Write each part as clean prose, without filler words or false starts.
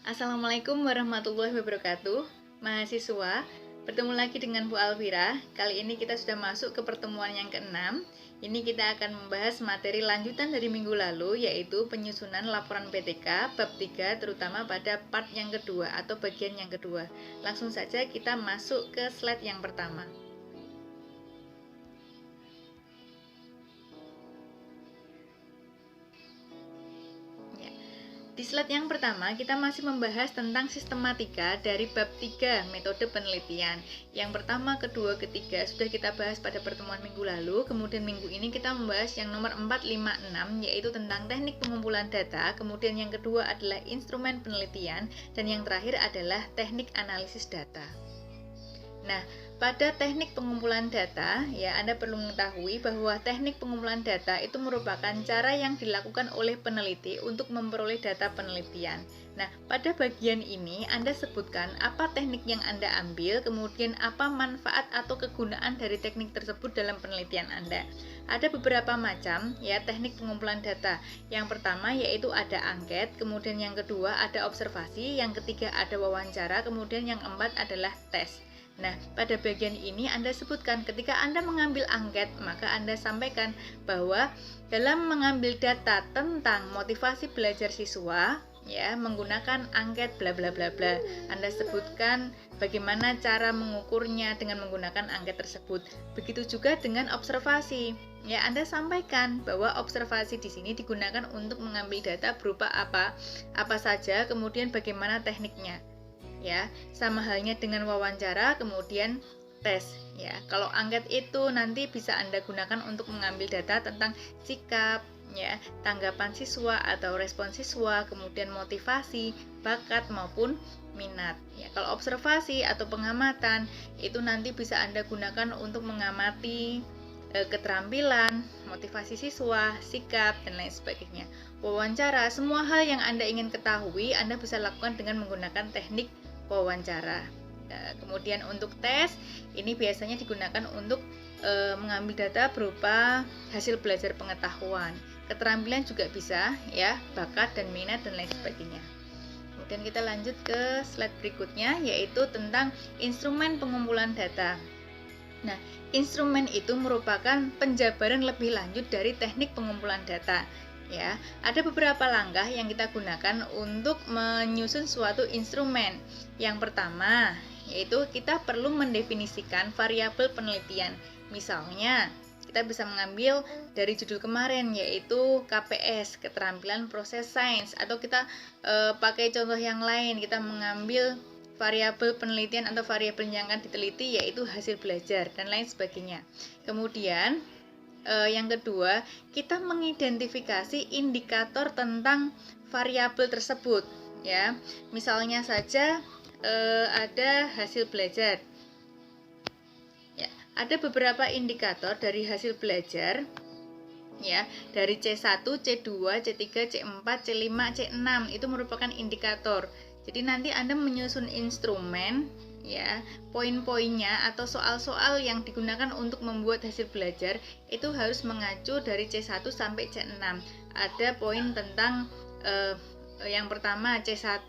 Assalamualaikum warahmatullahi wabarakatuh. Mahasiswa, bertemu lagi dengan Bu Alvira. Kali ini kita sudah masuk ke pertemuan yang ke-6. Ini kita akan membahas materi lanjutan dari minggu lalu, yaitu penyusunan laporan PTK bab 3, terutama pada part yang kedua atau bagian yang kedua. Langsung saja kita masuk ke slide yang pertama. Di slide yang pertama, kita masih membahas tentang sistematika dari bab 3, metode penelitian. Yang pertama, kedua, ketiga sudah kita bahas pada pertemuan minggu lalu. Kemudian minggu ini kita membahas yang nomor 4, 5, 6, yaitu tentang teknik pengumpulan data. Kemudian yang kedua adalah instrumen penelitian. Dan yang terakhir adalah teknik analisis data. Nah, pada teknik pengumpulan data, ya Anda perlu mengetahui bahwa teknik pengumpulan data itu merupakan cara yang dilakukan oleh peneliti untuk memperoleh data penelitian. Nah, pada bagian ini Anda sebutkan apa teknik yang Anda ambil, kemudian apa manfaat atau kegunaan dari teknik tersebut dalam penelitian Anda. Ada beberapa macam ya teknik pengumpulan data. Yang pertama yaitu ada angket, kemudian yang kedua ada observasi, yang ketiga ada wawancara, kemudian yang keempat adalah tes. Nah, pada bagian ini Anda sebutkan ketika Anda mengambil angket, maka Anda sampaikan bahwa dalam mengambil data tentang motivasi belajar siswa, ya, menggunakan angket bla bla bla bla. Anda sebutkan bagaimana cara mengukurnya dengan menggunakan angket tersebut. Begitu juga dengan observasi. Ya, Anda sampaikan bahwa observasi di sini digunakan untuk mengambil data berupa apa saja, kemudian bagaimana tekniknya. Ya, sama halnya dengan wawancara, kemudian tes. Ya, kalau angket itu nanti bisa Anda gunakan untuk mengambil data tentang sikap, ya, tanggapan siswa atau respon siswa, kemudian motivasi, bakat maupun minat. Ya, kalau observasi atau pengamatan itu nanti bisa Anda gunakan untuk mengamati keterampilan, motivasi siswa, sikap, dan lain sebagainya. Wawancara, semua hal yang Anda ingin ketahui, Anda bisa lakukan dengan menggunakan teknik wawancara. Kemudian untuk tes, ini biasanya digunakan untuk mengambil data berupa hasil belajar pengetahuan. Keterampilan juga bisa, ya, bakat dan minat dan lain sebagainya. Kemudian kita lanjut ke slide berikutnya, yaitu tentang instrumen pengumpulan data. Nah, instrumen itu merupakan penjabaran lebih lanjut dari teknik pengumpulan data. Ya, ada beberapa langkah yang kita gunakan untuk menyusun suatu instrumen. Yang pertama, yaitu kita perlu mendefinisikan variabel penelitian. Misalnya, kita bisa mengambil dari judul kemarin, yaitu KPS, keterampilan proses sains, atau kita pakai contoh yang lain, kita mengambil variabel penelitian atau variabel yang akan diteliti, yaitu hasil belajar dan lain sebagainya. Kemudian yang kedua, kita mengidentifikasi indikator tentang variabel tersebut, ya. Misalnya saja ada hasil belajar. Ya, ada beberapa indikator dari hasil belajar, ya, dari C1, C2, C3, C4, C5, C6 itu merupakan indikator. Jadi nanti Anda menyusun instrumen, ya, poin-poinnya atau soal-soal yang digunakan untuk membuat hasil belajar itu harus mengacu dari C1 sampai C6. Ada poin tentang yang pertama C1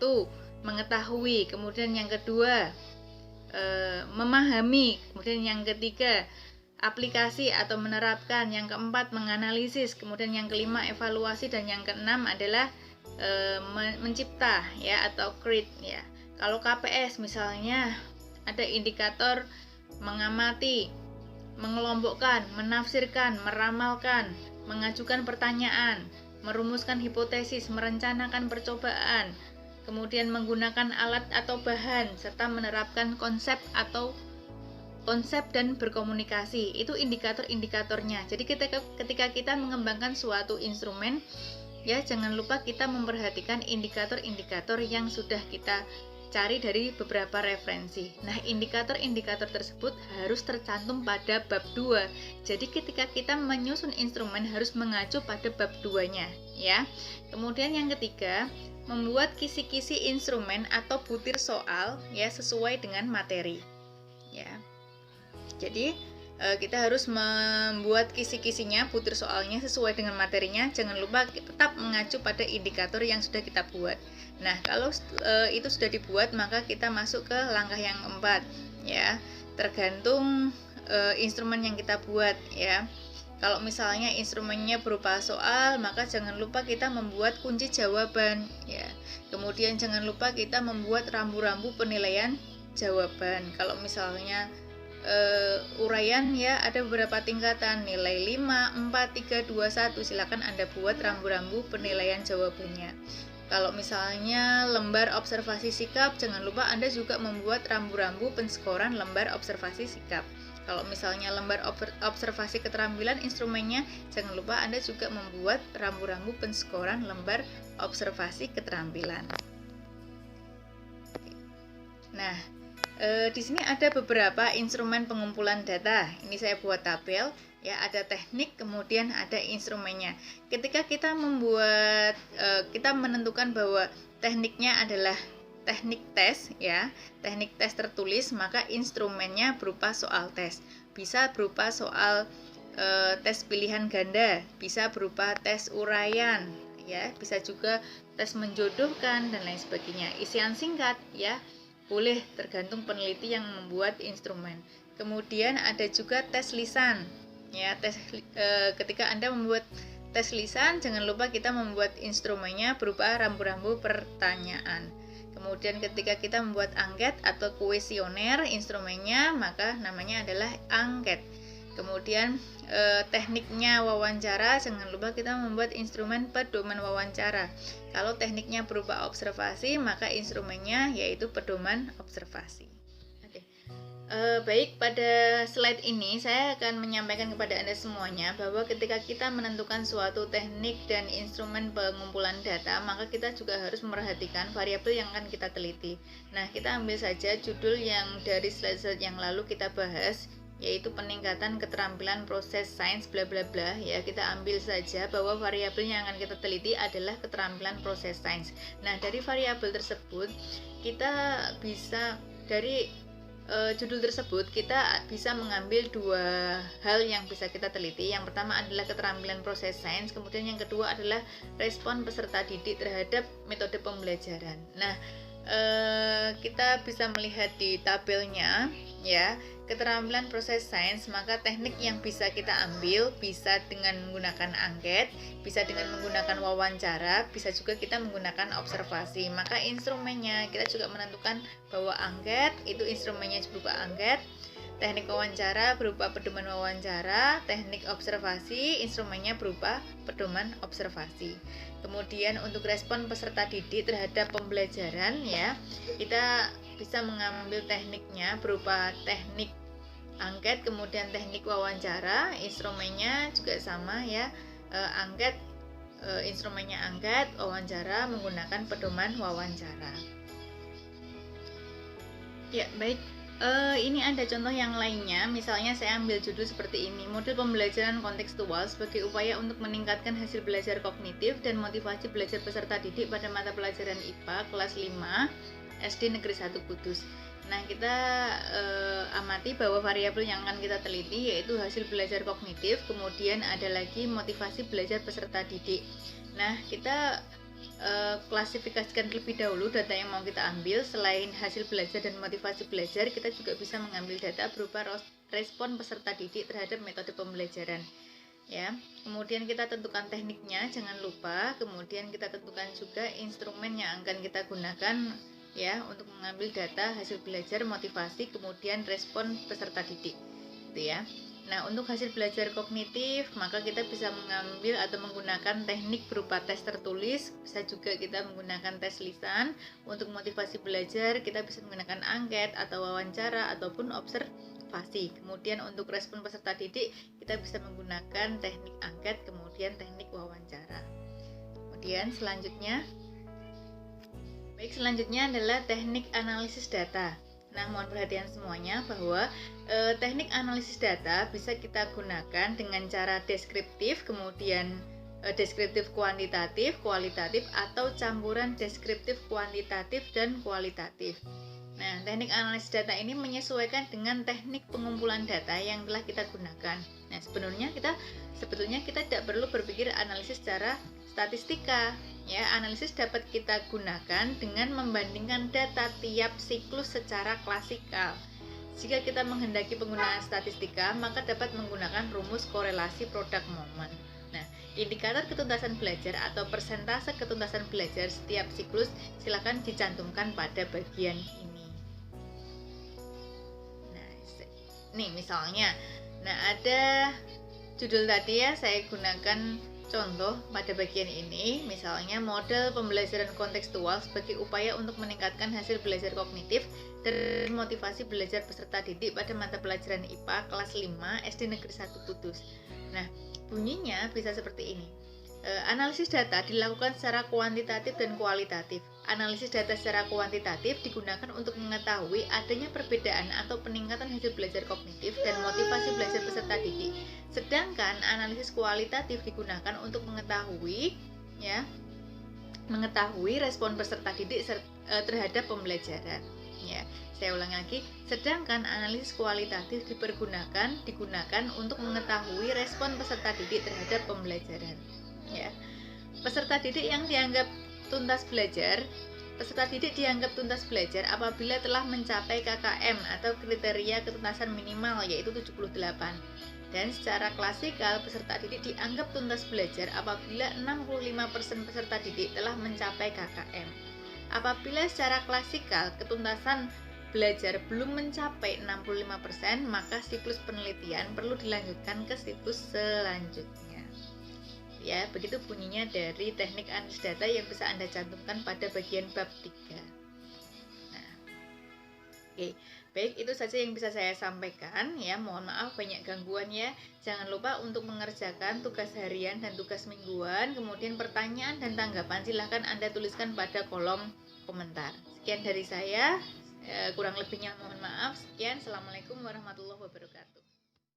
mengetahui, kemudian yang kedua memahami, kemudian yang ketiga aplikasi atau menerapkan, yang keempat menganalisis, kemudian yang kelima evaluasi, dan yang keenam adalah mencipta, ya, atau create, ya. Kalau KPS misalnya ada indikator mengamati, mengelompokkan, menafsirkan, meramalkan, mengajukan pertanyaan, merumuskan hipotesis, merencanakan percobaan, kemudian menggunakan alat atau bahan, serta menerapkan konsep dan berkomunikasi. Itu indikator-indikatornya. Jadi ketika kita mengembangkan suatu instrumen, ya, jangan lupa kita memperhatikan indikator-indikator yang sudah kita cari dari beberapa referensi. Nah, indikator-indikator tersebut harus tercantum pada bab 2. Jadi ketika kita menyusun instrumen harus mengacu pada bab 2-nya, ya. Kemudian yang ketiga, membuat kisi-kisi instrumen atau butir soal, ya, sesuai dengan materi, ya. Jadi kita harus membuat kisi-kisinya, butir soalnya sesuai dengan materinya. Jangan lupa tetap mengacu pada indikator yang sudah kita buat. Nah, kalau itu sudah dibuat, maka kita masuk ke langkah yang keempat, ya. Tergantung instrumen yang kita buat, ya. Kalau misalnya instrumennya berupa soal, maka jangan lupa kita membuat kunci jawaban, ya. Kemudian jangan lupa kita membuat rambu-rambu penilaian jawaban. Kalau misalnya uraian, ya, ada beberapa tingkatan, nilai 5, 4, 3, 2, 1. Silakan Anda buat rambu-rambu penilaian jawabannya. Kalau misalnya lembar observasi sikap, jangan lupa Anda juga membuat rambu-rambu penskoran lembar observasi sikap. Kalau misalnya lembar observasi keterampilan instrumennya, jangan lupa Anda juga membuat rambu-rambu penskoran lembar observasi keterampilan. Nah, di sini ada beberapa instrumen pengumpulan data. Ini saya buat tabel, ya, ada teknik, kemudian ada instrumennya. Ketika kita membuat, kita menentukan bahwa tekniknya adalah teknik tes, ya, teknik tes tertulis, maka instrumennya berupa soal tes. Bisa berupa soal tes pilihan ganda, bisa berupa tes uraian, ya, bisa juga tes menjodohkan dan lain sebagainya. Isian singkat, ya. Boleh, tergantung peneliti yang membuat instrumen. Kemudian ada juga tes lisan, ya. Ketika Anda membuat tes lisan, jangan lupa kita membuat instrumennya berupa rambu-rambu pertanyaan. Kemudian ketika kita membuat angket atau kuesioner, instrumennya maka namanya adalah angket. Kemudian tekniknya wawancara, jangan lupa kita membuat instrumen pedoman wawancara. Kalau tekniknya berupa observasi, maka instrumennya yaitu pedoman observasi. Oke. Baik, pada slide ini saya akan menyampaikan kepada Anda semuanya bahwa ketika kita menentukan suatu teknik dan instrumen pengumpulan data, maka kita juga harus memperhatikan variabel yang akan kita teliti. Nah, kita ambil saja judul yang dari slide-slide yang lalu kita bahas, yaitu peningkatan keterampilan proses sains bla bla bla, ya. Kita ambil saja bahwa variabel yang akan kita teliti adalah keterampilan proses sains. Nah, dari variabel tersebut kita bisa dari judul tersebut kita bisa mengambil dua hal yang bisa kita teliti. Yang pertama adalah keterampilan proses sains, kemudian yang kedua adalah respon peserta didik terhadap metode pembelajaran. Nah, kita bisa melihat di tabelnya, ya, keterampilan proses sains, maka teknik yang bisa kita ambil bisa dengan menggunakan angket, bisa dengan menggunakan wawancara, bisa juga kita menggunakan observasi. Maka instrumennya kita juga menentukan bahwa angket itu instrumennya berupa angket, teknik wawancara berupa pedoman wawancara, teknik observasi instrumennya berupa pedoman observasi. Kemudian untuk respon peserta didik terhadap pembelajaran, ya, kita bisa mengambil tekniknya berupa teknik angket, kemudian teknik wawancara, instrumennya juga sama, ya, angket, instrumennya angket, wawancara menggunakan pedoman wawancara. Ya, baik. Ini ada contoh yang lainnya. Misalnya saya ambil judul seperti ini, model pembelajaran kontekstual sebagai upaya untuk meningkatkan hasil belajar kognitif dan motivasi belajar peserta didik pada mata pelajaran IPA kelas 5 SD Negeri 1 Kudus. Nah, kita amati bahwa variabel yang akan kita teliti yaitu hasil belajar kognitif, kemudian ada lagi motivasi belajar peserta didik. Nah, kita klasifikasikan terlebih dahulu data yang mau kita ambil. Selain hasil belajar dan motivasi belajar, kita juga bisa mengambil data berupa respon peserta didik terhadap metode pembelajaran, ya. Kemudian kita tentukan tekniknya, jangan lupa. Kemudian kita tentukan juga instrumen yang akan kita gunakan, ya, untuk mengambil data hasil belajar, motivasi, kemudian respon peserta didik, gitu, ya. Nah, untuk hasil belajar kognitif, maka kita bisa mengambil atau menggunakan teknik berupa tes tertulis, bisa juga kita menggunakan tes lisan. Untuk motivasi belajar, kita bisa menggunakan angket atau wawancara ataupun observasi. Kemudian untuk respon peserta didik, kita bisa menggunakan teknik angket, kemudian teknik wawancara. Kemudian selanjutnya adalah teknik analisis data. Nah, mohon perhatian semuanya bahwa teknik analisis data bisa kita gunakan dengan cara deskriptif, kemudian deskriptif kuantitatif, kualitatif, atau campuran deskriptif kuantitatif dan kualitatif. Nah, teknik analisis data ini menyesuaikan dengan teknik pengumpulan data yang telah kita gunakan. Nah, sebetulnya kita tidak perlu berpikir analisis secara statistika. Ya, analisis dapat kita gunakan dengan membandingkan data tiap siklus secara klasikal. Jika kita menghendaki penggunaan statistika, maka dapat menggunakan rumus korelasi produk momen. Nah, indikator ketuntasan belajar atau persentase ketuntasan belajar setiap siklus silakan dicantumkan pada bagian ini. Nih misalnya, nah ada judul tadi ya, saya gunakan contoh pada bagian ini, misalnya model pembelajaran kontekstual sebagai upaya untuk meningkatkan hasil belajar kognitif dan motivasi belajar peserta didik pada mata pelajaran IPA kelas 5 SD Negeri 1 Kudus. Nah, bunyinya bisa seperti ini. Analisis data dilakukan secara kuantitatif dan kualitatif. Analisis data secara kuantitatif digunakan untuk mengetahui adanya perbedaan atau peningkatan hasil belajar kognitif dan motivasi belajar peserta didik. Sedangkan analisis kualitatif digunakan untuk mengetahui respon peserta didik terhadap pembelajaran. Ya, saya ulang lagi. Sedangkan analisis kualitatif digunakan untuk mengetahui respon peserta didik terhadap pembelajaran. Ya, peserta didik dianggap tuntas belajar apabila telah mencapai KKM atau kriteria ketuntasan minimal yaitu 78. Dan secara klasikal peserta didik dianggap tuntas belajar apabila 65% peserta didik telah mencapai KKM. Apabila secara klasikal ketuntasan belajar belum mencapai 65%, maka siklus penelitian perlu dilanjutkan ke siklus selanjutnya. Ya, begitu bunyinya dari teknik analisis data yang bisa Anda cantumkan pada bagian bab 3. Nah, oke. Baik, itu saja yang bisa saya sampaikan ya. Mohon maaf banyak gangguan ya. Jangan lupa untuk mengerjakan tugas harian dan tugas mingguan. Kemudian pertanyaan dan tanggapan silahkan Anda tuliskan pada kolom komentar. Sekian dari saya. Kurang lebihnya mohon maaf. Sekian. Assalamualaikum warahmatullahi wabarakatuh.